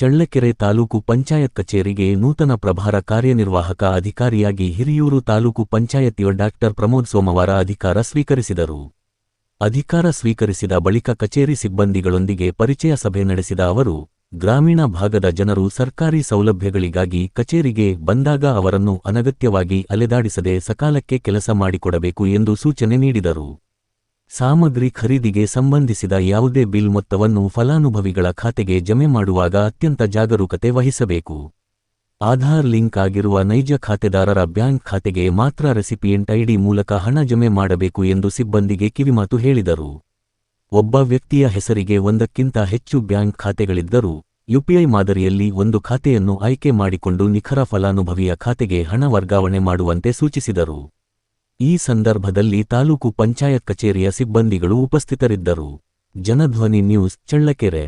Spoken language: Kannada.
ಚಳ್ಳಕೆರೆ ತಾಲೂಕು ಪಂಚಾಯತ್ ಕಚೇರಿಗೆ ನೂತನ ಪ್ರಭಾರ ಕಾರ್ಯನಿರ್ವಾಹಕ ಅಧಿಕಾರಿಯಾಗಿ ಹಿರಿಯೂರು ತಾಲೂಕು ಪಂಚಾಯತಿಯ ಡಾ ಪ್ರಮೋದ್ ಸೋಮವಾರ ಅಧಿಕಾರ ಸ್ವೀಕರಿಸಿದರು. ಅಧಿಕಾರ ಸ್ವೀಕರಿಸಿದ ಬಳಿಕ ಕಚೇರಿ ಸಿಬ್ಬಂದಿಗಳೊಂದಿಗೆ ಪರಿಚಯ ಸಭೆ ನಡೆಸಿದ ಅವರು, ಗ್ರಾಮೀಣ ಭಾಗದ ಜನರು ಸರ್ಕಾರಿ ಸೌಲಭ್ಯಗಳಿಗಾಗಿ ಕಚೇರಿಗೆ ಬಂದಾಗ ಅವರನ್ನು ಅನಗತ್ಯವಾಗಿ ಅಲೆದಾಡಿಸದೆ ಸಕಾಲಕ್ಕೆ ಕೆಲಸ ಮಾಡಿಕೊಡಬೇಕು ಎಂದು ಸೂಚನೆ ನೀಡಿದರು. ಸಾಮಗ್ರಿ ಖರೀದಿಗೆ ಸಂಬಂಧಿಸಿದ ಯಾವುದೇ ಬಿಲ್ ಮೊತ್ತವನ್ನು ಫಲಾನುಭವಿಗಳ ಖಾತೆಗೆ ಜಮೆ ಮಾಡುವಾಗ ಅತ್ಯಂತ ಜಾಗರೂಕತೆ ವಹಿಸಬೇಕು. ಆಧಾರ್ ಲಿಂಕ್ ಆಗಿರುವ ನೈಜ ಖಾತೆದಾರರ ಬ್ಯಾಂಕ್ ಖಾತೆಗೆ ಮಾತ್ರ ರೆಸಿಪಿಯೆಂಟ್ ಐಡಿ ಮೂಲಕ ಹಣ ಜಮೆ ಮಾಡಬೇಕು ಎಂದು ಸಿಬ್ಬಂದಿಗೆ ಕಿವಿಮಾತು ಹೇಳಿದರು. ಒಬ್ಬ ವ್ಯಕ್ತಿಯ ಹೆಸರಿಗೆ ಒಂದಕ್ಕಿಂತ ಹೆಚ್ಚು ಬ್ಯಾಂಕ್ ಖಾತೆಗಳಿದ್ದರೂ ಯುಪಿಐ ಮಾದರಿಯಲ್ಲಿ ಒಂದು ಖಾತೆಯನ್ನು ಆಯ್ಕೆ ಮಾಡಿಕೊಂಡು ನಿಖರ ಫಲಾನುಭವಿಯ ಖಾತೆಗೆ ಹಣ ವರ್ಗಾವಣೆ ಮಾಡುವಂತೆ ಸೂಚಿಸಿದರು. ಈ ಸಂದರ್ಭದಲ್ಲಿ ತಾಲೂಕು ಪಂಚಾಯತ್ ಕಚೇರಿಯ ಸಿಬ್ಬಂದಿಗಳು ಉಪಸ್ಥಿತರಿದ್ದರು. ಜನಧ್ವನಿ ನ್ಯೂಸ್, ಚಳ್ಳಕೆರೆ.